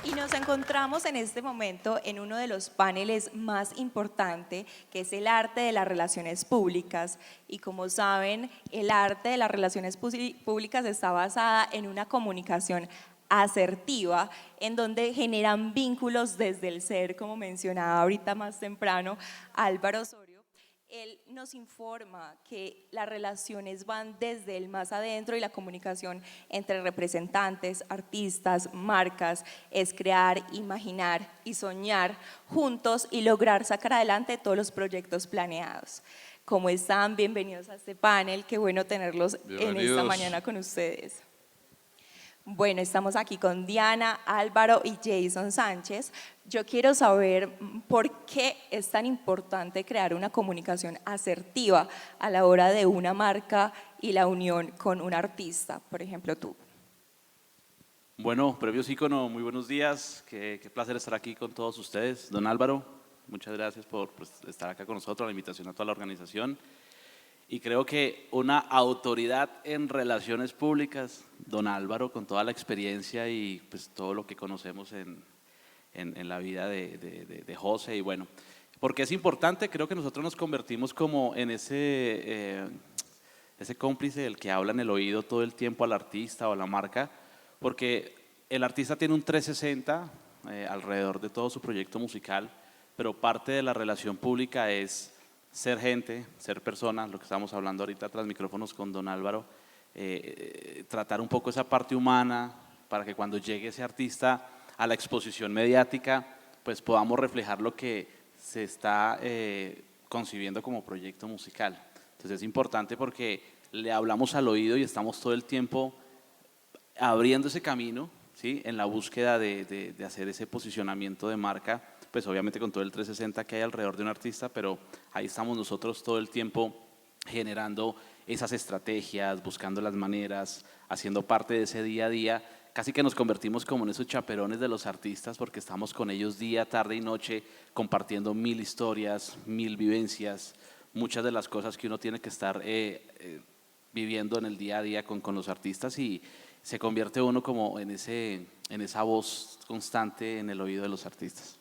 Y nos encontramos en este momento en uno de los paneles más importantes, que es el arte de las relaciones públicas. Y como saben, el arte de las relaciones públicas está basada en una comunicación asertiva, en donde generan vínculos desde el ser, como mencionaba ahorita más temprano Álvaro Osorio. Él nos informa que las relaciones van desde el más adentro y la comunicación entre representantes, artistas, marcas, es crear, imaginar y soñar juntos y lograr sacar adelante todos los proyectos planeados. ¿Cómo están? Bienvenidos a este panel, qué bueno tenerlos en esta mañana con ustedes. Bueno, estamos aquí con Diana, Álvaro y Jason Sánchez. Yo quiero saber por qué es tan importante crear una comunicación asertiva a la hora de una marca y la unión con un artista, por ejemplo tú. Bueno, previos ícono, muy buenos días. Qué placer estar aquí con todos ustedes. Don Álvaro, muchas gracias por estar acá con nosotros, la invitación a toda la organización. Y creo que una autoridad en relaciones públicas, don Álvaro, con toda la experiencia y pues todo lo que conocemos en la vida de José. Y bueno, porque es importante, creo que nosotros nos convertimos como en ese cómplice del que habla en el oído todo el tiempo al artista o a la marca, porque el artista tiene un 360 alrededor de todo su proyecto musical, pero parte de la relación pública es ser gente, ser personas, lo que estamos hablando ahorita tras micrófonos con don Álvaro, tratar un poco esa parte humana para que cuando llegue ese artista a la exposición mediática, pues podamos reflejar lo que se está concibiendo como proyecto musical. Entonces es importante porque le hablamos al oído y estamos todo el tiempo abriendo ese camino, ¿sí? En la búsqueda de hacer ese posicionamiento de marca, pues obviamente con todo el 360 que hay alrededor de un artista, pero ahí estamos nosotros todo el tiempo generando esas estrategias, buscando las maneras, haciendo parte de ese día a día. Casi que nos convertimos como en esos chaperones de los artistas porque estamos con ellos día, tarde y noche compartiendo 1000 historias, 1000 vivencias, muchas de las cosas que uno tiene que estar viviendo en el día a día con los artistas, y se convierte uno como en esa voz constante en el oído de los artistas.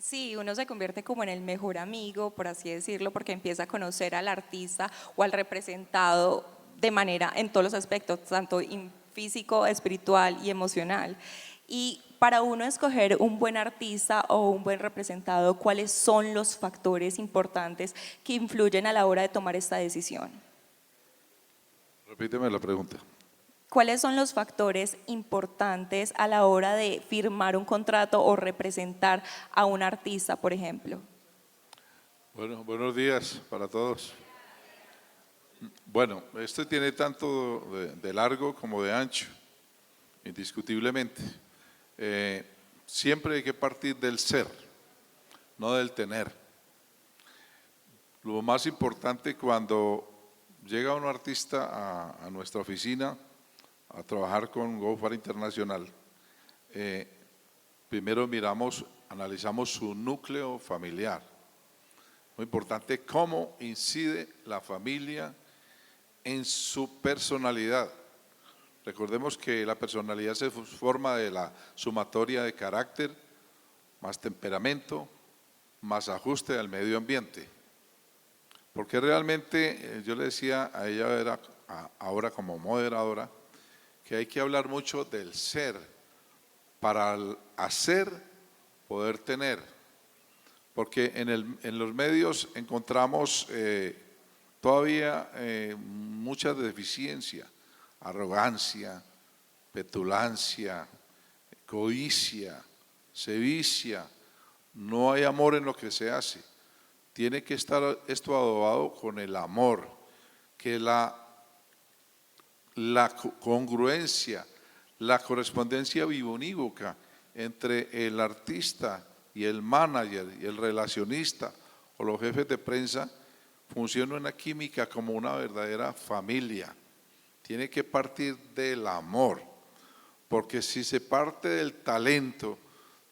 Sí, uno se convierte como en el mejor amigo, por así decirlo, porque empieza a conocer al artista o al representado de manera, en todos los aspectos, tanto físico, espiritual y emocional. Y para uno escoger un buen artista o un buen representado, ¿cuáles son los factores importantes que influyen a la hora de tomar esta decisión? Repíteme la pregunta. ¿Cuáles son los factores importantes a la hora de firmar un contrato o representar a un artista, por ejemplo? Bueno, buenos días para todos. Bueno, esto tiene tanto de largo como de ancho, indiscutiblemente. Siempre hay que partir del ser, no del tener. Lo más importante cuando llega un artista a nuestra oficina a trabajar con GoFar Internacional, primero analizamos su núcleo familiar. Muy importante cómo incide la familia en su personalidad. Recordemos que la personalidad se forma de la sumatoria de carácter, más temperamento, más ajuste al medio ambiente. Porque realmente, yo le decía a ella ahora como moderadora, que hay que hablar mucho del ser, para al hacer poder tener, porque en los medios encontramos todavía mucha deficiencia, arrogancia, petulancia, codicia, sevicia, no hay amor en lo que se hace. Tiene que estar esto adobado con el amor, que la congruencia, la correspondencia biunívoca entre el artista y el manager y el relacionista o los jefes de prensa funciona una química como una verdadera familia. Tiene que partir del amor, porque si se parte del talento,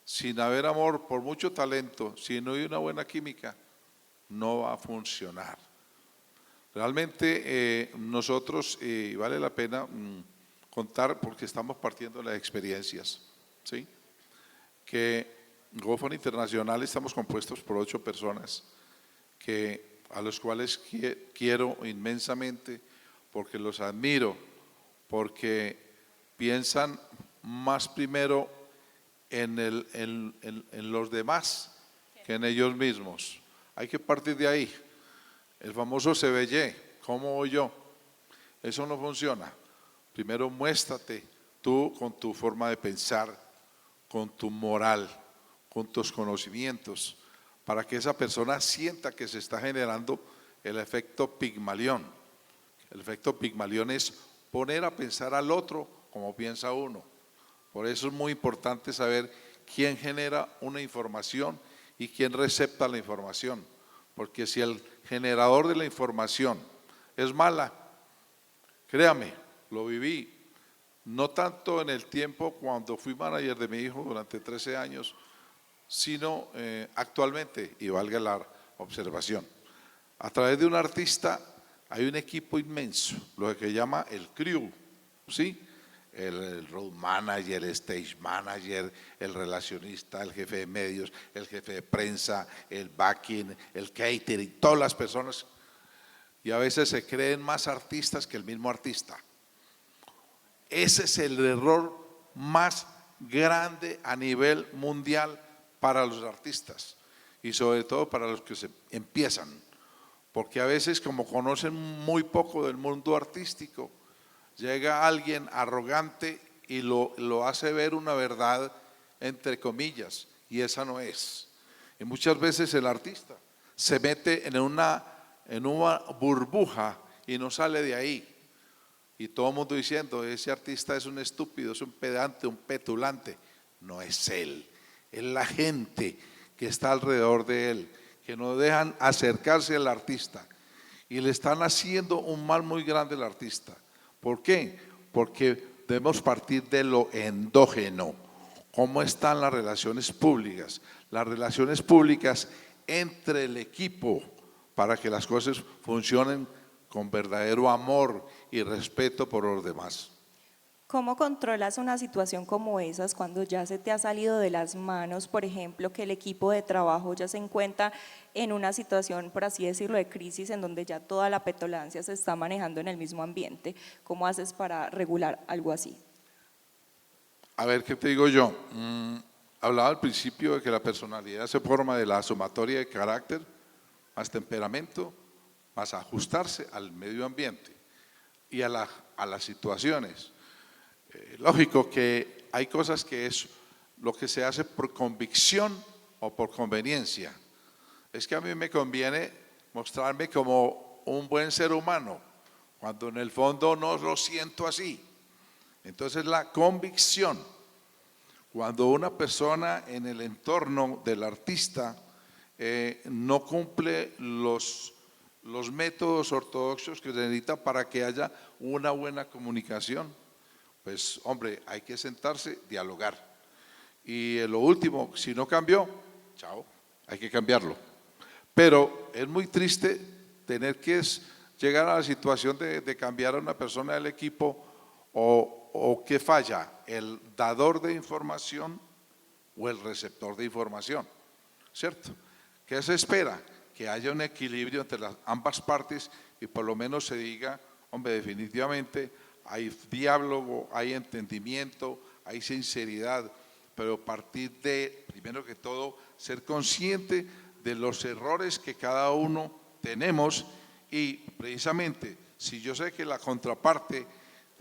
sin haber amor, por mucho talento, si no hay una buena química, no va a funcionar. Realmente nosotros, vale la pena contar porque estamos partiendo de las experiencias. ¿sí? Que GoFund Internacional estamos compuestos por 8 personas a los cuales quiero inmensamente porque los admiro, porque piensan más primero en los demás que en ellos mismos. Hay que partir de ahí. El famoso se veye, ¿cómo voy yo? Eso no funciona. Primero muéstrate tú con tu forma de pensar, con tu moral, con tus conocimientos, para que esa persona sienta que se está generando el efecto Pigmalión. El efecto Pigmalión es poner a pensar al otro como piensa uno. Por eso es muy importante saber quién genera una información y quién recepta la información. Porque si el generador de la información es mala, créame, lo viví, no tanto en el tiempo cuando fui manager de mi hijo durante 13 años, sino actualmente, y valga la observación. A través de un artista hay un equipo inmenso, lo que llama el crew, ¿sí? El road manager, el stage manager, el relacionista, el jefe de medios, el jefe de prensa, el backing, el catering, todas las personas. Y a veces se creen más artistas que el mismo artista. Ese es el error más grande a nivel mundial para los artistas y sobre todo para los que se empiezan, porque a veces como conocen muy poco del mundo artístico, llega alguien arrogante y lo hace ver una verdad entre comillas y esa no es. Y muchas veces el artista se mete en una burbuja y no sale de ahí. Y todo el mundo diciendo, ese artista es un estúpido, es un pedante, un petulante. No es él, es la gente que está alrededor de él, que no dejan acercarse al artista y le están haciendo un mal muy grande al artista. ¿Por qué? Porque debemos partir de lo endógeno. ¿Cómo están las relaciones públicas? Las relaciones públicas entre el equipo para que las cosas funcionen con verdadero amor y respeto por los demás. ¿Cómo controlas una situación como esas cuando ya se te ha salido de las manos, por ejemplo, que el equipo de trabajo ya se encuentra en una situación, por así decirlo, de crisis en donde ya toda la petulancia se está manejando en el mismo ambiente? ¿Cómo haces para regular algo así? A ver, ¿qué te digo yo? Hablaba al principio de que la personalidad se forma de la sumatoria de carácter, más temperamento, más ajustarse al medio ambiente y a las situaciones. Lógico que hay cosas que es lo que se hace por convicción o por conveniencia. Es que a mí me conviene mostrarme como un buen ser humano, cuando en el fondo no lo siento así. Entonces la convicción, cuando una persona en el entorno del artista no cumple los métodos ortodoxos que se necesitan para que haya una buena comunicación, pues hombre, hay que sentarse, dialogar. Y lo último, si no cambió, chao, hay que cambiarlo. Pero es muy triste tener que llegar a la situación de cambiar a una persona del equipo o que falla, el dador de información o el receptor de información, ¿cierto? ¿Qué se espera? Que haya un equilibrio entre ambas partes y por lo menos se diga, hombre, definitivamente hay diálogo, hay entendimiento, hay sinceridad, pero partir de, primero que todo, ser consciente de los errores que cada uno tenemos y precisamente, si yo sé que la contraparte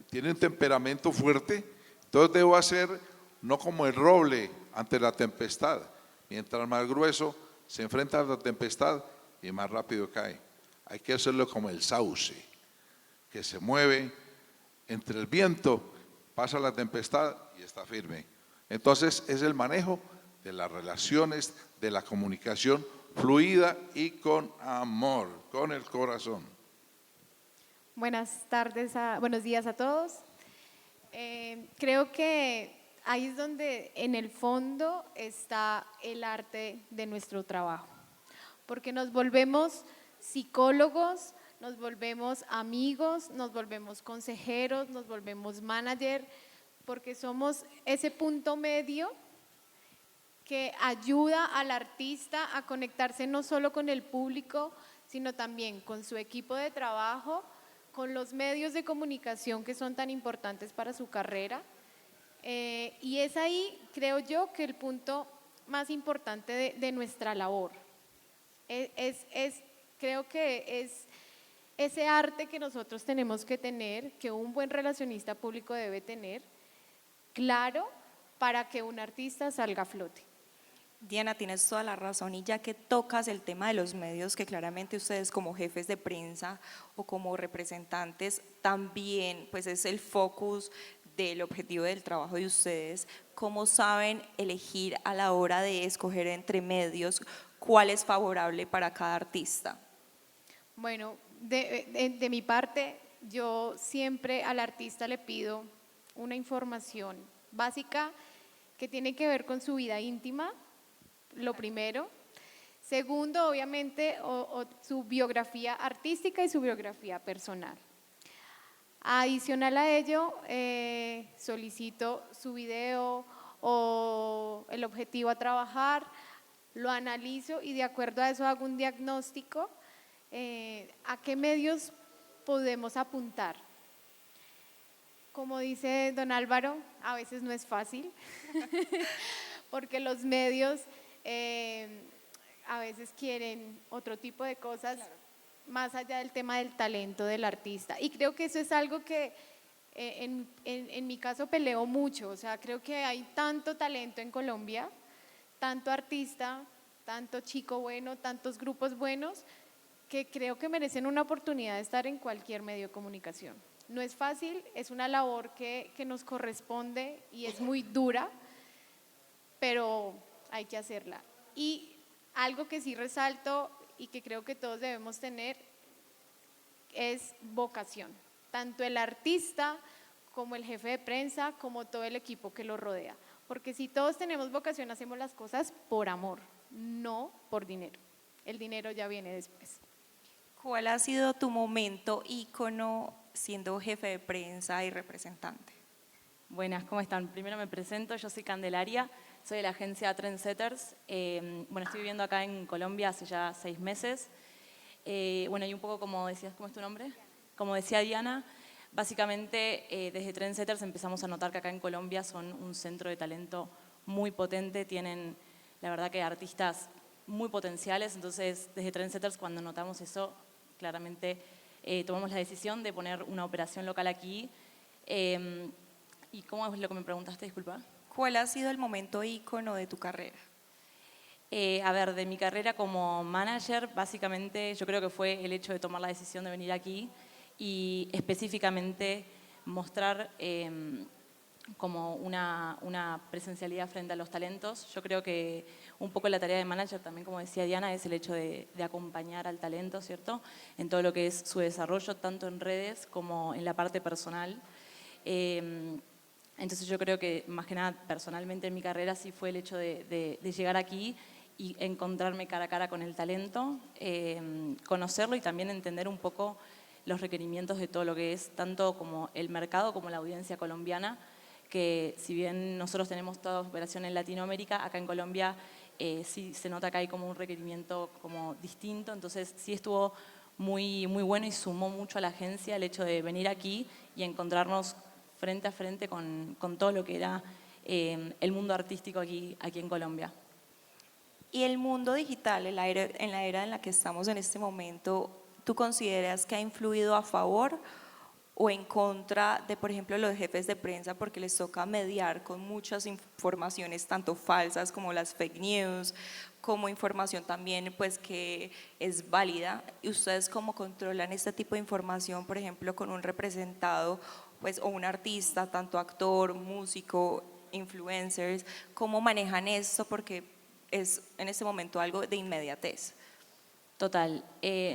tiene un temperamento fuerte, entonces debo hacer no como el roble ante la tempestad, mientras más grueso se enfrenta a la tempestad y más rápido cae. Hay que hacerlo como el sauce, que se mueve entre el viento, pasa la tempestad y está firme. Entonces es el manejo de las relaciones, de la comunicación fluida y con amor, con el corazón. Buenas tardes, buenos días a todos. Creo que ahí es donde en el fondo está el arte de nuestro trabajo, porque nos volvemos psicólogos, nos volvemos amigos, nos volvemos consejeros, nos volvemos manager, porque somos ese punto medio que ayuda al artista a conectarse no solo con el público, sino también con su equipo de trabajo, con los medios de comunicación que son tan importantes para su carrera. Y es ahí, creo yo, que el punto más importante de nuestra labor. Creo que es ese arte que nosotros tenemos que tener, que un buen relacionista público debe tener, claro, para que un artista salga a flote. Diana, tienes toda la razón, y ya que tocas el tema de los medios, que claramente ustedes como jefes de prensa o como representantes también pues es el focus del objetivo del trabajo de ustedes, ¿cómo saben elegir a la hora de escoger entre medios cuál es favorable para cada artista? Bueno, de mi parte, yo siempre al artista le pido una información básica que tiene que ver con su vida íntima, lo primero. Segundo, obviamente, su biografía artística y su biografía personal. Adicional a ello, solicito su video o el objetivo a trabajar, lo analizo y de acuerdo a eso hago un diagnóstico a qué medios podemos apuntar. Como dice don Álvaro, a veces no es fácil, porque los medios a veces quieren otro tipo de cosas, claro, más allá del tema del talento del artista. Y creo que eso es algo que en mi caso peleo mucho, o sea, creo que hay tanto talento en Colombia, tanto artista, tanto chico bueno, tantos grupos buenos, que creo que merecen una oportunidad de estar en cualquier medio de comunicación. No es fácil, es una labor que nos corresponde y es muy dura, pero hay que hacerla. Y algo que sí resalto y que creo que todos debemos tener es vocación, tanto el artista como el jefe de prensa, como todo el equipo que lo rodea. Porque si todos tenemos vocación, hacemos las cosas por amor, no por dinero. El dinero ya viene después. ¿Cuál ha sido tu momento ícono siendo jefe de prensa y representante? Buenas, ¿cómo están? Primero me presento, yo soy Candelaria, soy de la agencia Trendsetters. Bueno, estoy viviendo acá en Colombia hace ya 6 meses. Bueno, y un poco como decías, ¿cómo es tu nombre? Como decía Diana, básicamente desde Trendsetters empezamos a notar que acá en Colombia son un centro de talento muy potente, tienen la verdad que artistas muy potenciales, entonces desde Trendsetters cuando notamos eso, claramente tomamos la decisión de poner una operación local aquí. ¿Y cómo es lo que me preguntaste, disculpa? ¿Cuál ha sido el momento ícono de tu carrera? A ver, de mi carrera como manager, básicamente yo creo que fue el hecho de tomar la decisión de venir aquí y específicamente mostrar como una presencialidad frente a los talentos. Yo creo que un poco la tarea de manager también, como decía Diana, es el hecho de acompañar al talento, ¿cierto? En todo lo que es su desarrollo, tanto en redes como en la parte personal. Entonces yo creo que más que nada personalmente en mi carrera sí fue el hecho de llegar aquí y encontrarme cara a cara con el talento, conocerlo y también entender un poco los requerimientos de todo lo que es tanto como el mercado como la audiencia colombiana, que si bien nosotros tenemos toda operación en Latinoamérica, acá en Colombia sí se nota que hay como un requerimiento como distinto, entonces sí estuvo muy bueno y sumó mucho a la agencia el hecho de venir aquí y encontrarnos frente a frente con todo lo que era el mundo artístico aquí en Colombia. Y el mundo digital, en la era en la que estamos en este momento, ¿tú consideras que ha influido a favor o en contra de, por ejemplo, los jefes de prensa, porque les toca mediar con muchas informaciones, tanto falsas como las fake news, como información también pues que es válida? ¿Y ustedes cómo controlan este tipo de información, por ejemplo, con un representado pues, o un artista, tanto actor, músico, influencers? ¿Cómo manejan esto? Porque es en este momento algo de inmediatez. Total.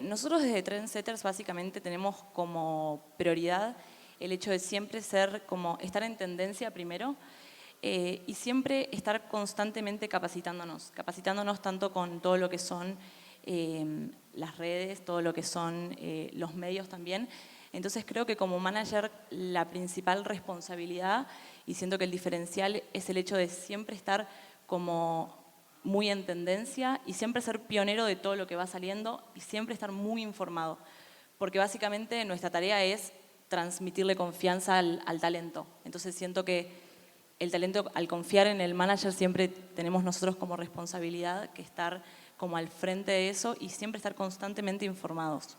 Nosotros desde Trendsetters básicamente tenemos como prioridad el hecho de siempre ser como estar en tendencia primero y siempre estar constantemente capacitándonos tanto con todo lo que son las redes, todo lo que son los medios también. Entonces creo que como manager la principal responsabilidad Y siento que el diferencial es el hecho de siempre estar como muy en tendencia y siempre ser pionero de todo lo que va saliendo y siempre estar muy informado. Porque básicamente nuestra tarea es transmitirle confianza al talento. Entonces siento que el talento, al confiar en el manager, siempre tenemos nosotros como responsabilidad que estar como al frente de eso y siempre estar constantemente informados.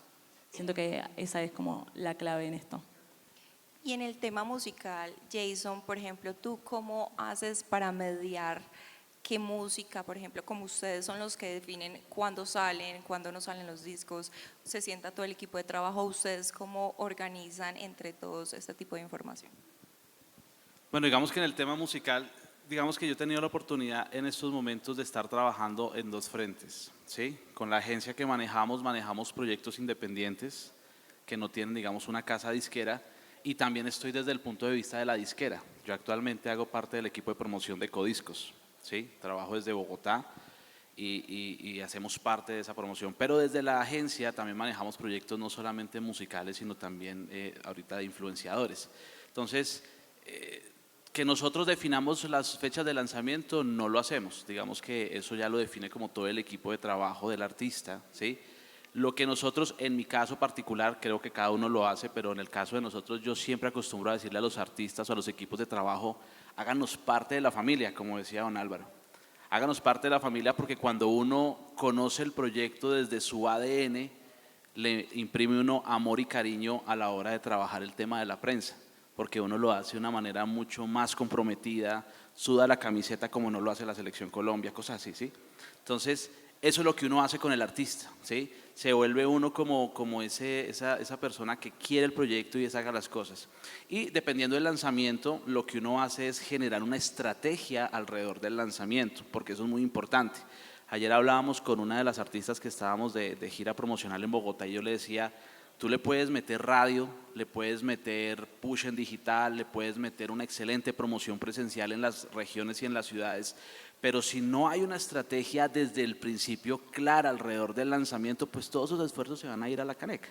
Siento que esa es como la clave en esto. Y en el tema musical, Jason, por ejemplo, ¿tú cómo haces para mediar qué música, por ejemplo, como ustedes son los que definen cuándo salen, cuándo no salen los discos, se sienta todo el equipo de trabajo, ustedes cómo organizan entre todos este tipo de información? Bueno, digamos que en el tema musical, digamos que yo he tenido la oportunidad en estos momentos de estar trabajando en dos frentes, ¿sí? Con la agencia que manejamos proyectos independientes que no tienen, digamos, una casa disquera, y también estoy desde el punto de vista de la disquera. Yo actualmente hago parte del equipo de promoción de Codiscos, ¿sí? Trabajo desde Bogotá y hacemos parte de esa promoción, pero desde la agencia también manejamos proyectos no solamente musicales, sino también ahorita de influenciadores. Entonces, que nosotros definamos las fechas de lanzamiento no lo hacemos, digamos que eso ya lo define como todo el equipo de trabajo del artista, ¿sí? Lo que nosotros, en mi caso particular, creo que cada uno lo hace, pero en el caso de nosotros yo siempre acostumbro a decirle a los artistas o a los equipos de trabajo, háganos parte de la familia, como decía don Álvaro. Háganos parte de la familia porque cuando uno conoce el proyecto desde su ADN, le imprime uno amor y cariño a la hora de trabajar el tema de la prensa, porque uno lo hace de una manera mucho más comprometida, suda la camiseta como no lo hace la Selección Colombia, cosas así, ¿sí? Entonces, eso es lo que uno hace con el artista, ¿sí? Se vuelve uno como esa persona que quiere el proyecto y haga las cosas. Y dependiendo del lanzamiento, lo que uno hace es generar una estrategia alrededor del lanzamiento, porque eso es muy importante. Ayer hablábamos con una de las artistas que estábamos de gira promocional en Bogotá y yo le decía, tú le puedes meter radio, le puedes meter push en digital, le puedes meter una excelente promoción presencial en las regiones y en las ciudades, pero si no hay una estrategia desde el principio clara alrededor del lanzamiento, pues todos esos esfuerzos se van a ir a la caneca.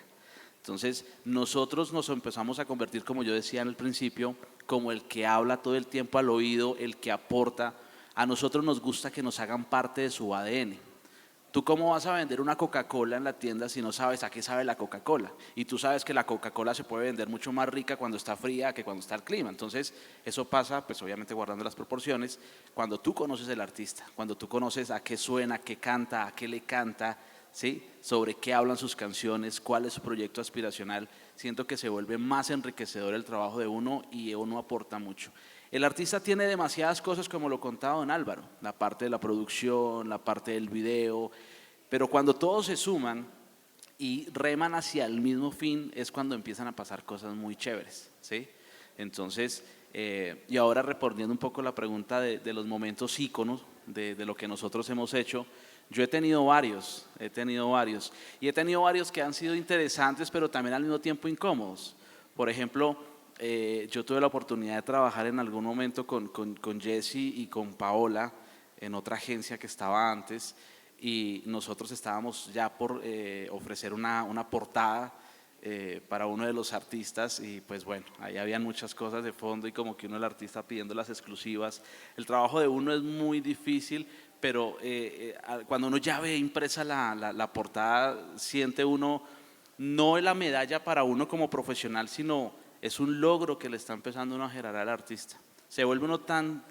Entonces, nosotros nos empezamos a convertir, como yo decía en el principio, como el que habla todo el tiempo al oído, el que aporta. A nosotros nos gusta que nos hagan parte de su ADN. ¿Tú cómo vas a vender una Coca-Cola en la tienda si no sabes a qué sabe la Coca-Cola? Y tú sabes que la Coca-Cola se puede vender mucho más rica cuando está fría que cuando está el clima. Entonces, eso pasa, pues obviamente guardando las proporciones, cuando tú conoces el artista, cuando tú conoces a qué suena, qué canta, a qué le canta, ¿sí? Sobre qué hablan sus canciones, cuál es su proyecto aspiracional. Siento que se vuelve más enriquecedor el trabajo de uno y uno aporta mucho. El artista tiene demasiadas cosas, como lo contaba don Álvaro, la parte de la producción, la parte del video, pero cuando todos se suman y reman hacia el mismo fin es cuando empiezan a pasar cosas muy chéveres, ¿sí? Entonces, y ahora respondiendo un poco la pregunta de los momentos íconos de lo que nosotros hemos hecho, yo he tenido varios, y he tenido varios que han sido interesantes, pero también al mismo tiempo incómodos. Por ejemplo, yo tuve la oportunidad de trabajar en algún momento con Jesse y con Paola en otra agencia que estaba antes y nosotros estábamos ya por ofrecer una portada para uno de los artistas y pues bueno, ahí habían muchas cosas de fondo y como que uno el artista pidiendo las exclusivas. El trabajo de uno es muy difícil, pero cuando uno ya ve impresa la portada, siente uno, no la medalla para uno como profesional, sino es un logro que le está empezando uno a generar al artista. Se vuelve uno tan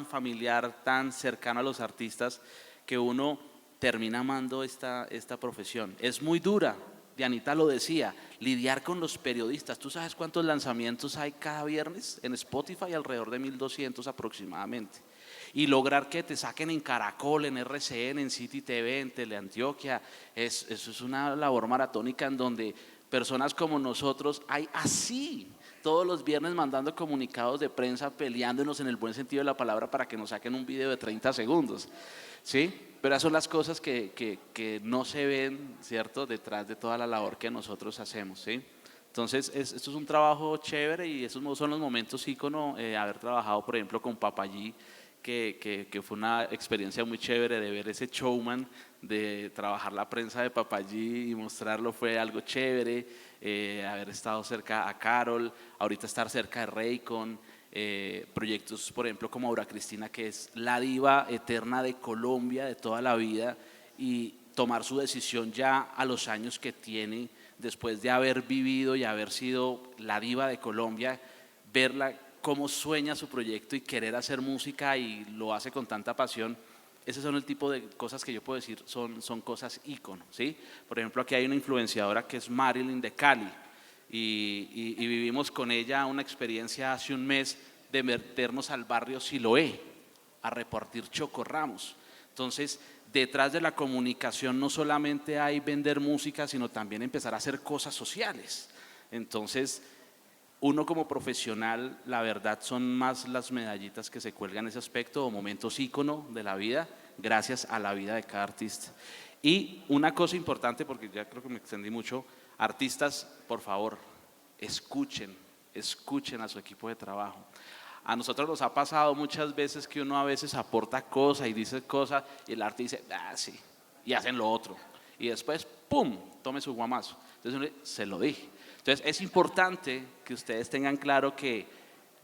familiar, tan cercano a los artistas, que uno termina amando esta profesión. Es muy dura, Dianita lo decía, lidiar con los periodistas. ¿Tú sabes cuántos lanzamientos hay cada viernes? En Spotify alrededor de 1200 aproximadamente. Y lograr que te saquen en Caracol, en RCN, en City TV, en Teleantioquia, eso es una labor maratónica en donde personas como nosotros hay así todos los viernes mandando comunicados de prensa, peleándonos en el buen sentido de la palabra para que nos saquen un video de 30 segundos, ¿sí? Pero esas son las cosas que no se ven, ¿cierto?, detrás de toda la labor que nosotros hacemos, ¿sí? Entonces, esto es un trabajo chévere y esos son los momentos ícono, haber trabajado, por ejemplo, con Papayí, que fue una experiencia muy chévere de ver ese showman, de trabajar la prensa de Papayí y mostrarlo fue algo chévere, haber estado cerca a Carol, ahorita estar cerca de Raycon, proyectos, por ejemplo, como Aura Cristina, que es la diva eterna de Colombia de toda la vida, y tomar su decisión ya a los años que tiene, después de haber vivido y haber sido la diva de Colombia, verla cómo sueña su proyecto y querer hacer música y lo hace con tanta pasión. Ese son el tipo de cosas que yo puedo decir son cosas ícono, ¿sí? Por ejemplo, aquí hay una influenciadora que es Marilyn de Cali, y vivimos con ella una experiencia hace un mes de meternos al barrio Siloé a repartir chocorramos. Entonces, detrás de la comunicación no solamente hay vender música, sino también empezar a hacer cosas sociales. Entonces, uno como profesional, la verdad son más las medallitas que se cuelgan en ese aspecto o momentos ícono de la vida, gracias a la vida de cada artista. Y una cosa importante, porque ya creo que me extendí mucho, artistas, por favor, escuchen a su equipo de trabajo. A nosotros nos ha pasado muchas veces que uno a veces aporta cosas y dice cosas y el arte dice, sí, y hacen lo otro. Y después, ¡pum!, tome su guamazo. Entonces uno dice, se lo dije. Entonces es importante que ustedes tengan claro que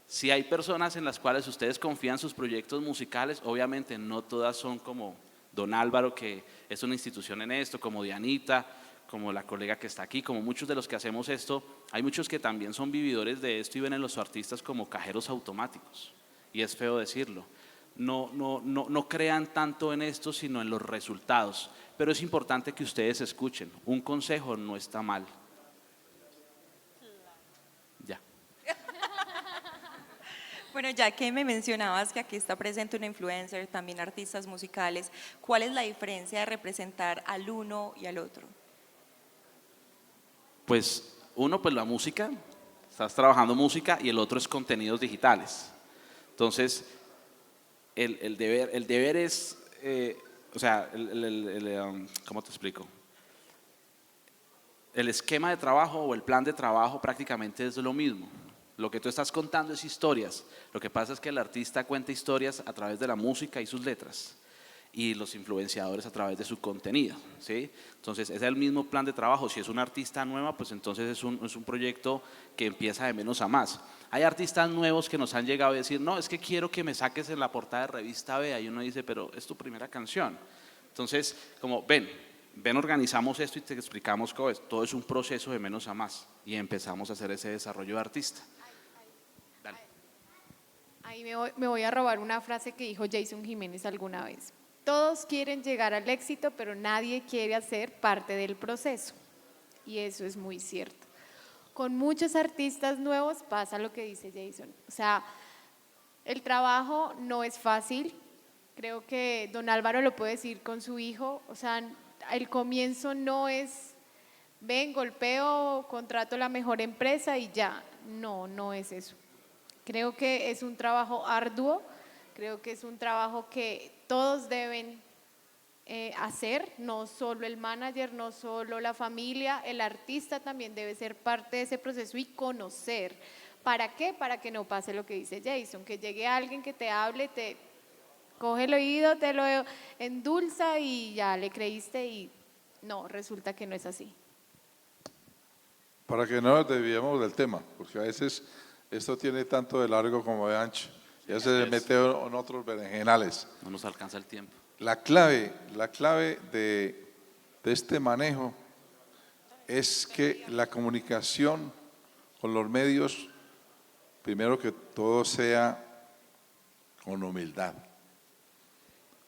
si hay personas en las cuales ustedes confían en sus proyectos musicales, obviamente no todas son como Don Álvaro, que es una institución en esto, como Dianita, como la colega que está aquí, como muchos de los que hacemos esto, hay muchos que también son vividores de esto y ven en los artistas como cajeros automáticos, y es feo decirlo. No crean tanto en esto, sino en los resultados, pero es importante que ustedes escuchen. Un consejo no está mal. Ya. Bueno, ya que me mencionabas que aquí está presente una influencer, también artistas musicales, ¿cuál es la diferencia de representar al uno y al otro? Pues uno, pues la música, estás trabajando música, y el otro es contenidos digitales. Entonces, el deber es, o sea, ¿cómo te explico? El esquema de trabajo o el plan de trabajo prácticamente es lo mismo. Lo que tú estás contando es historias. Lo que pasa es que el artista cuenta historias a través de la música y sus letras, y los influenciadores a través de su contenido, ¿sí? Entonces es el mismo plan de trabajo. Si es una artista nueva, pues entonces es un proyecto que empieza de menos a más. Hay artistas nuevos que nos han llegado a decir, no, es que quiero que me saques en la portada de Revista Vea, y uno dice, pero es tu primera canción. Entonces, como ven, organizamos esto y te explicamos cómo es. Todo es un proceso de menos a más, y empezamos a hacer ese desarrollo de artista. Dale. Ahí me voy a robar una frase que dijo Jason Jiménez alguna vez. Todos quieren llegar al éxito, pero nadie quiere hacer parte del proceso. Y eso es muy cierto. Con muchos artistas nuevos pasa lo que dice Jason. O sea, el trabajo no es fácil. Creo que don Álvaro lo puede decir con su hijo. O sea, el comienzo no es, ven, golpeo, contrato la mejor empresa y ya. No es eso. Creo que es un trabajo arduo. Creo que es un trabajo que todos deben hacer, no solo el manager, no solo la familia, el artista también debe ser parte de ese proceso y conocer. ¿Para qué? Para que no pase lo que dice Jason, que llegue alguien que te hable, te coge el oído, te lo endulza y ya le creíste, y no, resulta que no es así. Para que no nos desviemos del tema, porque a veces esto tiene tanto de largo como de ancho. Ya se mete en otros berenjenales. No nos alcanza el tiempo. La clave de este manejo es que la comunicación con los medios, primero que todo, sea con humildad.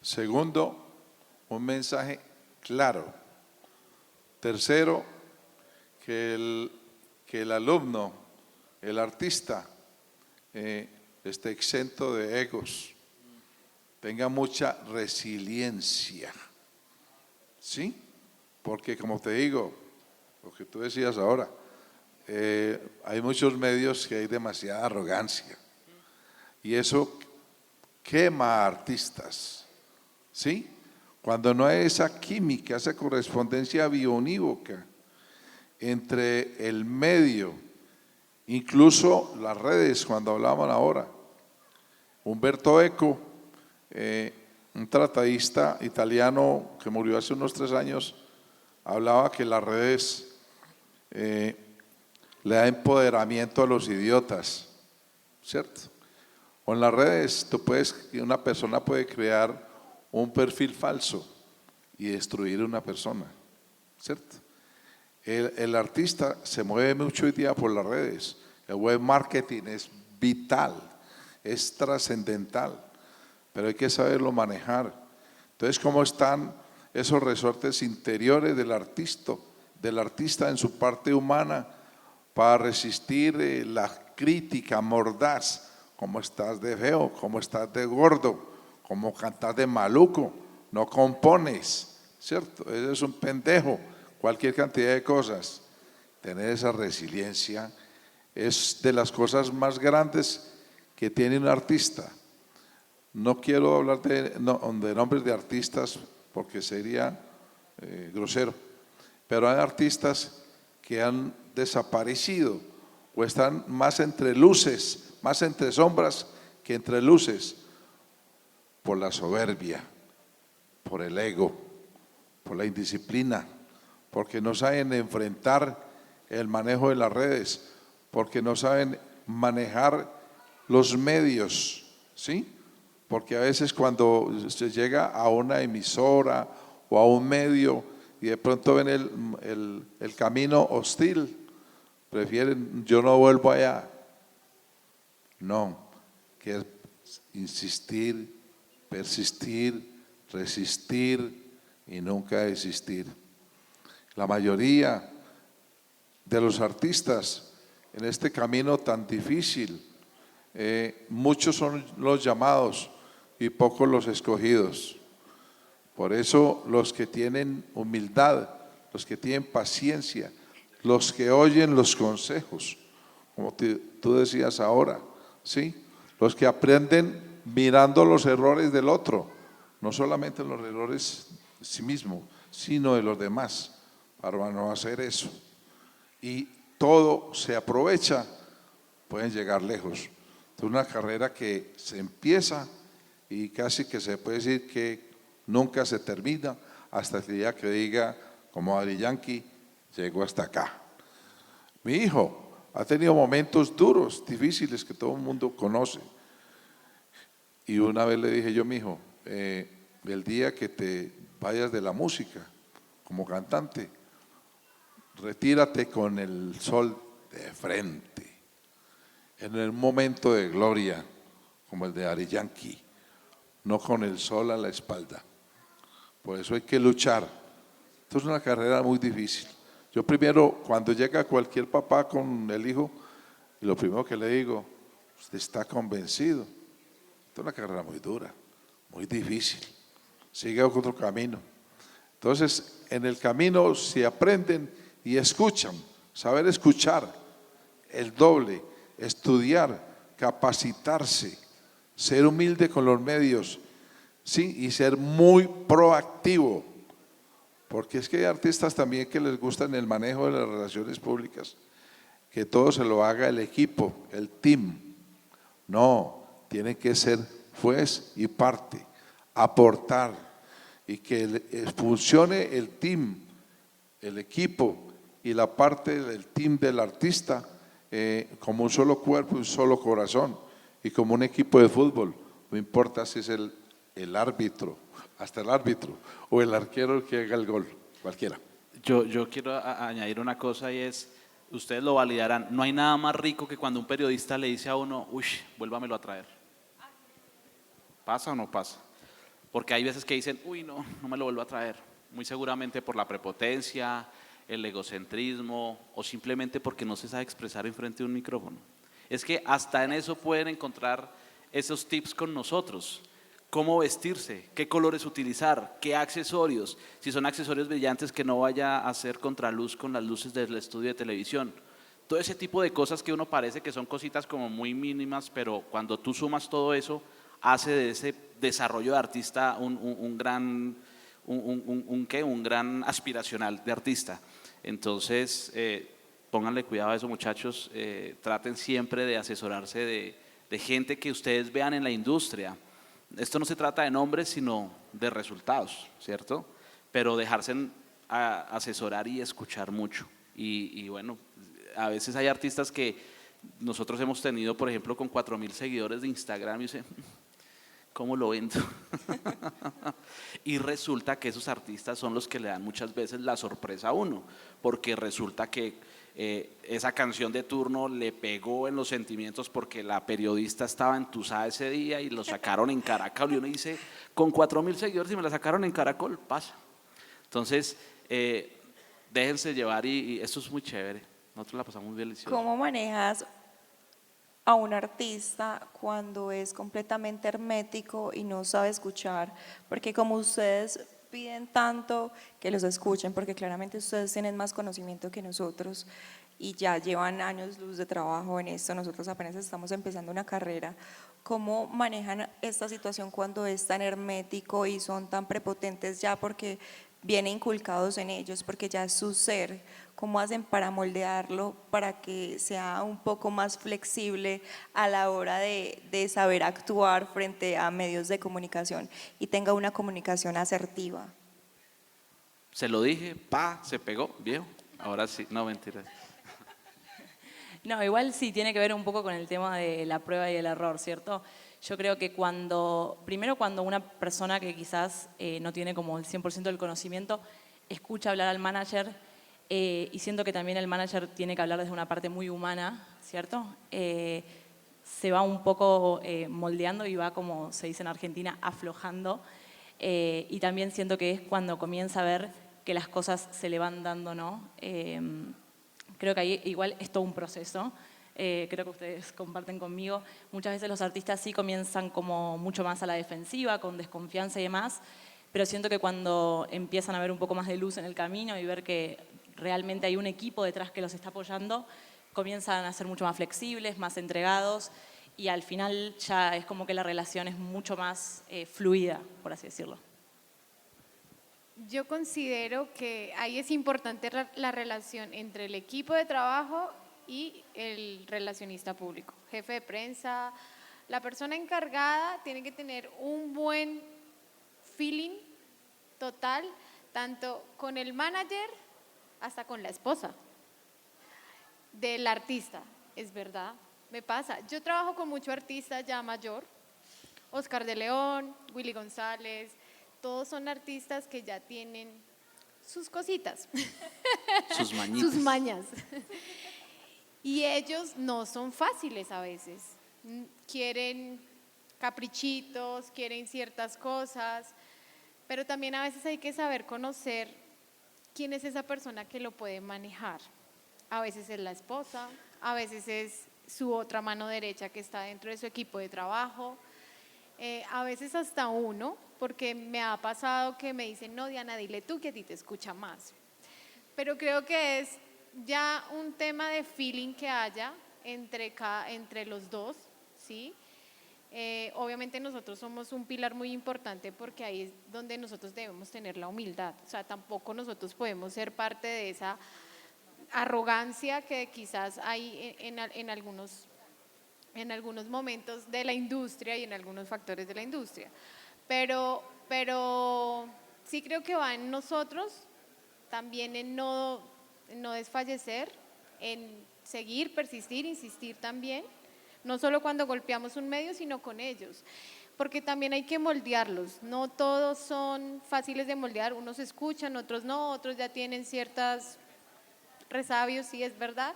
Segundo, un mensaje claro. Tercero, que el alumno, el artista, esté exento de egos, tenga mucha resiliencia, ¿sí? Porque como te digo, lo que tú decías ahora, hay muchos medios que hay demasiada arrogancia, y eso quema a artistas, ¿sí? Cuando no hay esa química, esa correspondencia biounívoca entre el medio, incluso las redes, cuando hablaban ahora. Humberto Eco, un tratadista italiano que murió hace unos 3 años, hablaba que las redes le da empoderamiento a los idiotas, ¿cierto? Con las redes, una persona puede crear un perfil falso y destruir a una persona, ¿cierto? El artista se mueve mucho hoy día por las redes. El web marketing es vital, es trascendental, pero hay que saberlo manejar. Entonces, ¿cómo están esos resortes interiores del artista en su parte humana para resistir la crítica mordaz? ¿Cómo estás de feo? ¿Cómo estás de gordo? ¿Cómo cantas de maluco? No compones, ¿cierto? Eres un pendejo, cualquier cantidad de cosas. Tener esa resiliencia es de las cosas más grandes que tiene un artista. No quiero hablar de nombres de artistas porque sería grosero, pero hay artistas que han desaparecido o están más entre luces, más entre sombras que entre luces, por la soberbia, por el ego, por la indisciplina, porque no saben enfrentar el manejo de las redes, porque no saben manejar los medios, ¿sí? Porque a veces cuando se llega a una emisora o a un medio y de pronto ven el camino hostil, prefieren, yo no vuelvo allá. No, que insistir, persistir, resistir y nunca desistir. La mayoría de los artistas en este camino tan difícil, muchos son los llamados y pocos los escogidos. Por eso los que tienen humildad, los que tienen paciencia, los que oyen los consejos, como tú decías ahora, ¿sí? Los que aprenden mirando los errores del otro, no solamente los errores de sí mismo, sino de los demás, para no hacer eso. Y todo se aprovecha, pueden llegar lejos. Es una carrera que se empieza y casi que se puede decir que nunca se termina hasta el día que diga, como Daddy Yankee, llegó hasta acá. Mi hijo ha tenido momentos duros, difíciles, que todo el mundo conoce. Y una vez le dije yo, mi hijo, el día que te vayas de la música como cantante, retírate con el sol de frente, en el momento de gloria, como el de Daddy Yankee, no con el sol a la espalda. Por eso hay que luchar. Esto es una carrera muy difícil. Yo primero, cuando llega cualquier papá con el hijo, lo primero que le digo, ¿usted está convencido? Esto es una carrera muy dura, muy difícil. Sigue otro camino. Entonces, en el camino se aprenden y escuchan, saber escuchar, el doble, estudiar, capacitarse, ser humilde con los medios, sí, y ser muy proactivo, porque es que hay artistas también que les gustan el manejo de las relaciones públicas, que todo se lo haga el equipo, el team. No, tiene que ser juez y parte, aportar y que funcione el team, el equipo y la parte del team del artista como un solo cuerpo, un solo corazón y como un equipo de fútbol. No importa si es el árbitro, hasta el árbitro o el arquero el que haga el gol, cualquiera. Yo quiero añadir una cosa y es, ustedes lo validarán, no hay nada más rico que cuando un periodista le dice a uno, uy, vuélvamelo a traer. ¿Pasa o no pasa? Porque hay veces que dicen, uy, no me lo vuelvo a traer. Muy seguramente por la prepotencia, el egocentrismo o simplemente porque no se sabe expresar enfrente de un micrófono. Es que hasta en eso pueden encontrar esos tips con nosotros. Cómo vestirse, qué colores utilizar, qué accesorios. Si son accesorios brillantes, que no vaya a hacer contraluz con las luces del estudio de televisión. Todo ese tipo de cosas que uno parece que son cositas como muy mínimas, pero cuando tú sumas todo eso, hace de ese desarrollo de artista un gran aspiracional de artista. Entonces, pónganle cuidado a eso, muchachos. Traten siempre de asesorarse de gente que ustedes vean en la industria. Esto no se trata de nombres, sino de resultados, ¿cierto? Pero dejarse asesorar y escuchar mucho. Y bueno, a veces hay artistas que nosotros hemos tenido, por ejemplo, con 4.000 seguidores de Instagram, y dice, ¿cómo lo vendo? Y resulta que esos artistas son los que le dan muchas veces la sorpresa a uno, porque resulta que esa canción de turno le pegó en los sentimientos porque la periodista estaba entusada ese día y lo sacaron en Caracol, y uno dice, con 4.000 seguidores y me la sacaron en Caracol, pasa. Entonces, déjense llevar y esto es muy chévere, nosotros la pasamos muy delicioso. ¿Cómo manejas a un artista cuando es completamente hermético y no sabe escuchar? Porque como ustedes piden tanto que los escuchen, porque claramente ustedes tienen más conocimiento que nosotros y ya llevan años luz de trabajo en esto, nosotros apenas estamos empezando una carrera. ¿Cómo manejan esta situación cuando es tan hermético y son tan prepotentes ya porque viene inculcados en ellos, porque ya es su ser? ¿Cómo hacen para moldearlo para que sea un poco más flexible a la hora de saber actuar frente a medios de comunicación y tenga una comunicación asertiva? Se lo dije, se pegó, viejo. Ahora sí, no, mentira. No, igual sí tiene que ver un poco con el tema de la prueba y el error, ¿cierto? Yo creo que primero cuando una persona que quizás no tiene como el 100% del conocimiento, escucha hablar al manager, y siento que también el manager tiene que hablar desde una parte muy humana, ¿cierto? Se va un poco moldeando y va, como se dice en Argentina, aflojando. Y también siento que es cuando comienza a ver que las cosas se le van dando, ¿no? Creo que ahí igual es todo un proceso. Creo que ustedes comparten conmigo. Muchas veces los artistas sí comienzan como mucho más a la defensiva, con desconfianza y demás, pero siento que cuando empiezan a ver un poco más de luz en el camino y ver que realmente hay un equipo detrás que los está apoyando, comienzan a ser mucho más flexibles, más entregados, y al final ya es como que la relación es mucho más fluida, por así decirlo. Yo considero que ahí es importante la relación entre el equipo de trabajo y el relacionista público, jefe de prensa. La persona encargada tiene que tener un buen feeling total, tanto con el manager hasta con la esposa del artista. Es verdad, me pasa. Yo trabajo con mucho artista ya mayor, Oscar de León, Willy González, todos son artistas que ya tienen sus cositas, Sus mañitas. sus mañas. Y ellos no son fáciles a veces. Quieren caprichitos, quieren ciertas cosas, pero también a veces hay que saber conocer quién es esa persona que lo puede manejar. A veces es la esposa, a veces es su otra mano derecha que está dentro de su equipo de trabajo, a veces hasta uno, porque me ha pasado que me dicen, no, Diana, dile tú que a ti te escucha más. Pero creo que es ya un tema de feeling que haya entre los dos, ¿sí? Obviamente nosotros somos un pilar muy importante porque ahí es donde nosotros debemos tener la humildad, o sea, tampoco nosotros podemos ser parte de esa arrogancia que quizás hay en algunos momentos de la industria y en algunos factores de la industria, pero sí creo que va en nosotros también en no desfallecer, en seguir, persistir, insistir también, no solo cuando golpeamos un medio, sino con ellos, porque también hay que moldearlos, no todos son fáciles de moldear, unos escuchan, otros no, otros ya tienen ciertos resabios, sí es verdad.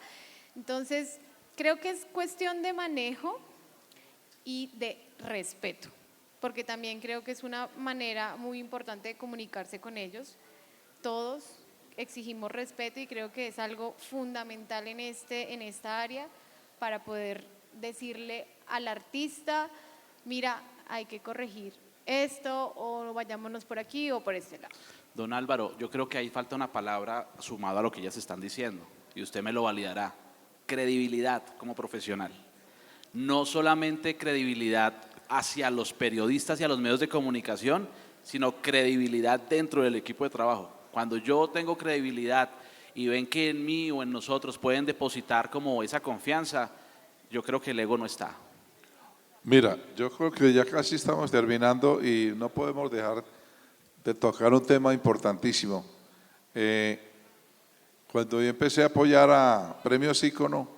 Entonces, creo que es cuestión de manejo y de respeto, porque también creo que es una manera muy importante de comunicarse con ellos. Todos exigimos respeto y creo que es algo fundamental en esta área para poder decirle al artista, mira, hay que corregir esto o vayámonos por aquí o por este lado. Don Álvaro, yo creo que ahí falta una palabra sumada a lo que ellas están diciendo y usted me lo validará. Credibilidad como profesional. No solamente credibilidad hacia los periodistas y a los medios de comunicación, sino credibilidad dentro del equipo de trabajo. Cuando yo tengo credibilidad y ven que en mí o en nosotros pueden depositar como esa confianza, yo creo que el ego no está. Mira, yo creo que ya casi estamos terminando y no podemos dejar de tocar un tema importantísimo. Cuando yo empecé a apoyar a Premios Ícono,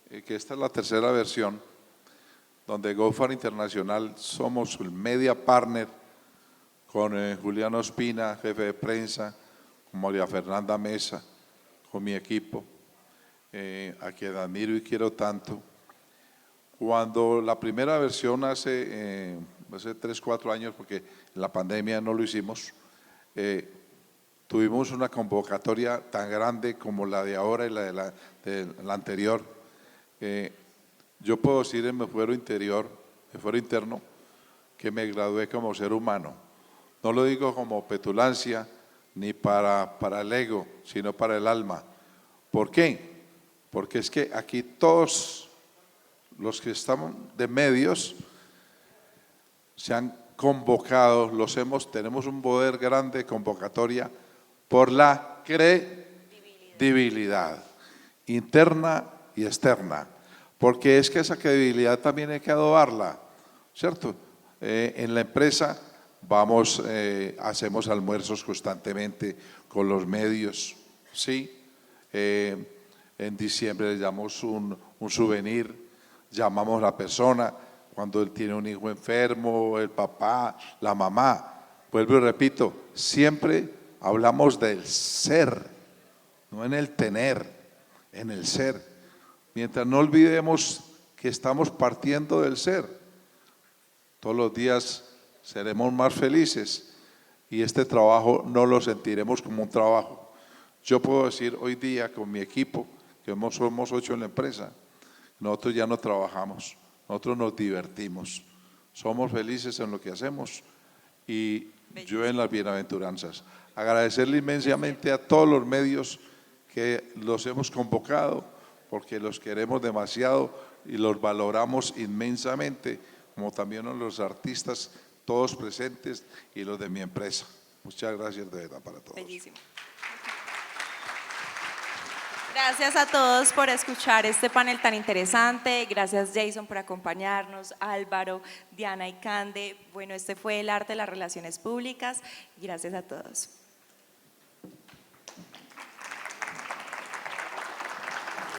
que esta es la tercera versión, donde GoFar Internacional somos el media partner con Julián Ospina, jefe de prensa, con María Fernanda Mesa, con mi equipo, a quien admiro y quiero tanto. Cuando la primera versión hace 3, 4 años, porque en la pandemia no lo hicimos, tuvimos una convocatoria tan grande como la de ahora y la de la anterior. Yo puedo decir en mi fuero interno, que me gradué como ser humano. No lo digo como petulancia ni para el ego, sino para el alma. ¿Por qué? Porque es que aquí todos los que estamos de medios se han convocado, tenemos un poder grande de convocatoria por la credibilidad interna y externa, porque es que esa credibilidad también hay que adobarla, ¿cierto? En la empresa hacemos almuerzos constantemente con los medios, ¿sí? En diciembre le damos un souvenir, llamamos a la persona cuando él tiene un hijo enfermo, el papá, la mamá. Vuelvo y repito, siempre hablamos del ser, no en el tener, en el ser. Mientras no olvidemos que estamos partiendo del ser, todos los días seremos más felices y este trabajo no lo sentiremos como un trabajo. Yo puedo decir hoy día con mi equipo, que somos 8 en la empresa, nosotros ya no trabajamos, nosotros nos divertimos, somos felices en lo que hacemos y yo en las bienaventuranzas. Agradecerle inmensamente a todos los medios que los hemos convocado, porque los queremos demasiado y los valoramos inmensamente, como también a los artistas, todos presentes y los de mi empresa. Muchas gracias de verdad para todos. Bellísimo. Gracias a todos por escuchar este panel tan interesante. Gracias Jason por acompañarnos, Álvaro, Diana y Cande. Bueno, este fue el arte de las relaciones públicas. Gracias a todos.